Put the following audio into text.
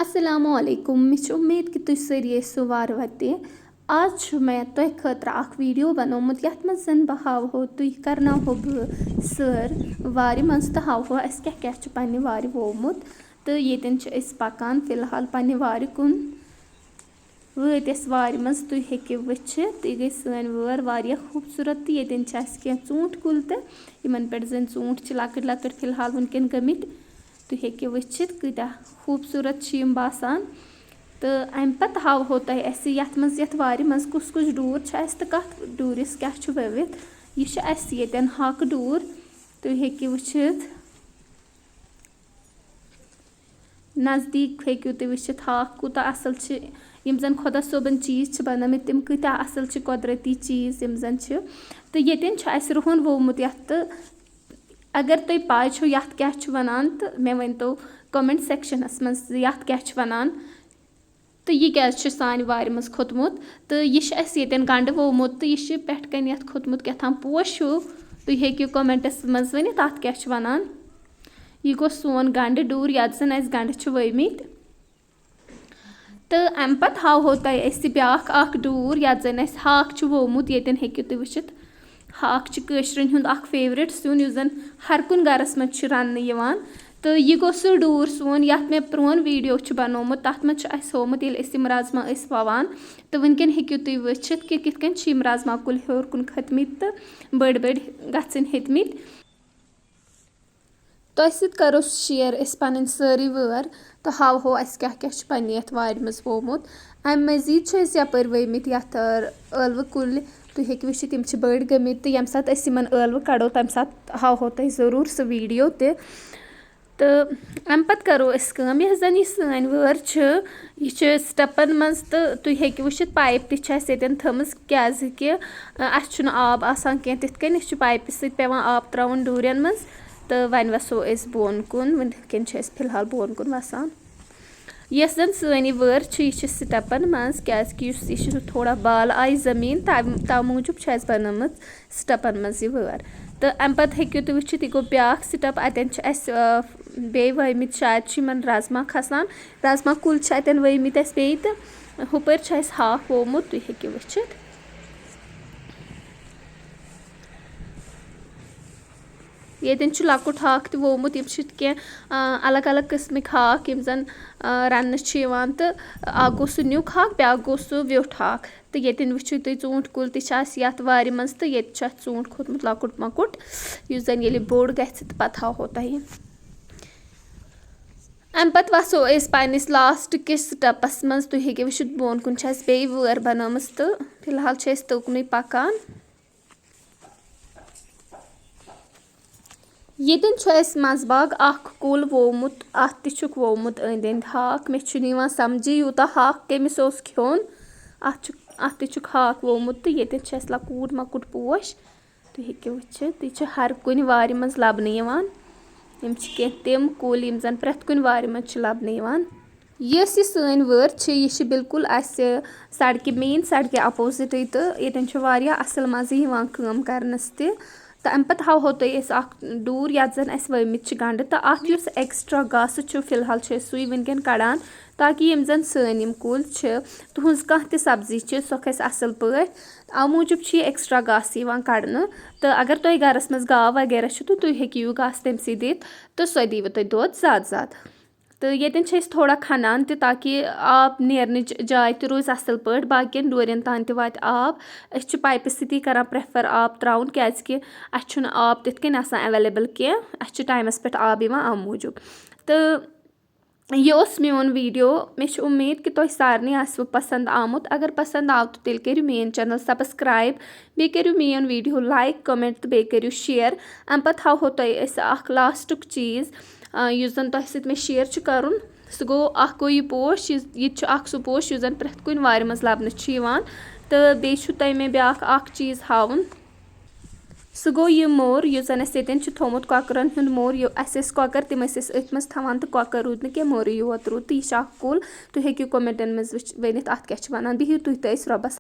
अस्सलामु अलैकुम मे उम्मीद कि तुम सारी ٲسِو वार वते आज मैं तुह खतर अख वीडियो बनोमुत यथ मज जन बह हावहो तुह करनावहो बह सर वारि मज तो हावहो अस क्या पन्ने वारि वोमुत तो येतन पकान फिलहाल पन्ने वारि कुन वत अस वारि मज तुह हेकिव वुचित यह गई सन वर वारिया खूबसूरत तो येतन क्या ऊंट कुल तो यमन पे जन ऊंट लकट लकट फिलहाल वनकन गमित तुह हेकिव वुचित कूता खूबसूरत बासान तो अम पत हावहो तह अस यथ मज यथ वारि मज कुस कुस डूर तो कथ डूरिस क्या ववित यह अस येतन हक डूर तुह हेकिव वुचित नजदीक हेकिव तुह वुचित हक कूता असल यम जन खुदा सोबन चीज बनामित तिम कूता असल कुदरती चीज यम जन तो येतन अस रुहन वोमुत यथ अगर तुम पाय छो यथ क्या वनान तो मे वन तो कमेंट सेक्शनस मज यथ क्या वनान तो यह क्या सान वारि मज खोतमुत तो यह येतन गंड वोमुत तो यह पेट कन यथ खोतमुत क्या पोश हो तुम हेकिव कमेंटस मज वनित अत क्या वनान यह गो सोन गंड डूर यथ जन अस गंड वमित तो अम पत हावहो तह अस ब्याख डूर यथ जन अस हाक वोमुत येतन हेकिव तुम वुचित हाक कशरन हुंद अख फेवरेट सिन यस जन हर कुन गरस मज रन तो यह गो सह डूर सोन यथ मे प्रोन वीडियो बनोमुत तथ मज होमुत ये यम राजमा ववान तो वनकन हेकिव तुम वुचित कि किथ कन यम राजमा कुल हेर कुन खतमित तो बड़ बड़ गछन हेतमित तोह सत करो शेयर अस पन सारी वर तो हावहो अस क्या क्या पन्ने यथ वारि मज वोमुत अम मजीद यपर वमित यथ ٲलवٕ कुल तुम हेकिव वुचित यम बड़ गमित तो यम सात अस यमन ٲलवٕ कड़ो तम सात हावहो तह जरूर सह वीडियो ते तो अम पत करो अस कम यह जन यह सान वर यह स्टेपन मज तो तुम हेकिव वुचित पाइप तन थमज क्या कि अस आब आसान कह तिथ कन अस पाइप सत पेवान आब त्रावन डूरन मज तो वन वसो अस बोन कुन वनकन फिलहाल बोन कुन वसान यस जन सान वर यह स्टेपन मज क्या यह थोड़ा बाल आय जमीन तव मूजूब बनमत स्टेपन मज यह वर तो अम पत हेकिव तुम वुचित यह गो ब्याख स्टेप अतन अस बे वमित शायद यमन राजमा खसान राजमा कुल अतन वमित अस बे तो हुपर हाक वोमुत तुम हेकिव वुचित येतन लकुट हाक तो वोमुत यम कह अलग अलग किस्मिक हाक यम जन रन तो अख गो सह न्यूक हाक ब्या गो सह व्योठ हाक तो येतन वुचिव तुम ऊंट कुल तथ वारि मज तो ये ऊंट खोतमुत लकुट मकुट युस जन ये बोड़ गछ तो पत हावहो तह अम पत वसो अस पन्निस लास्ट किस स्टेपस मज तुम हेकिव वुचित बोन कुन बे वर बनमज तो फिलहाल तोकुन पकान येतन मजबाग अख कुल वोमुत अत तुक वोमुत अंद अंद हाक मे समझी यूता हाक कमिस खोन अत हाक वोमुत तो येतन लकूट मकुट पोश तुम हेकिव वुचित यह हर कुन वारि मज लबन यम तिम कुल यम जन प्रथ कुन वारि मज लबन यस यह सान वर यह बिल्कुल अस सड़क मेन सड़क अपोजिट तो येतन वारिया असल मजा काम करनस तो अम पत हावहो तह अस डूर यथ जन अस वमित गंड तो अत युस एक्स्ट्रा घास फिलहाल सुई वनकन कड़ान ताकि यम जन सान यम कुल तुहज कह त सब्जी सो खस असल पे अव मूजूब यह एक्स्ट्रा घास कड़न तो अगर तुह गरस मज गाव वगैरह तो तुम हेकिव घास तमसी दित तो सो दीव तुह दोद ज़्यादा तो येतन थोड़ा खनान ताकि आब नेरन जाय तो रोज असल पे बाकियन डोरन तान वात आब अस पाइप सती करान प्रेफर आब त्राउन क्या अस आब तिथ कन अवेलेबल कह अस टाइमस पे आब अव मूजूब तो यह मोन वीडियो मे उम्मीद कि तुम सारे आसव पसंद आमुत अगर पसंद आव तो तेल करू मेन चैनल सब्सक्राइब बे करू मेन वीडियो लाइक कमेंट तो बे करू शेयर अम पत हावहो तह लास्टुक चीज़ युस जन तुह सत मे शेयर करुन सह गो यह पोश यह सह पोश युस जन प्रथ कुन वारि मज लबन तो बे तुह मे ब्याख चीज़ हावन सह गो यह मोर युस जन अस येतन थोमुत कॉकरन हुंद मोर अस कॉकर तिम अथ मज थवान तो कॉकर रूद न मोर योत रूद तो यह कुल तुम हेकिव कमेंटन मज वनित अत क्या वनान बिहिव तुह तो रबस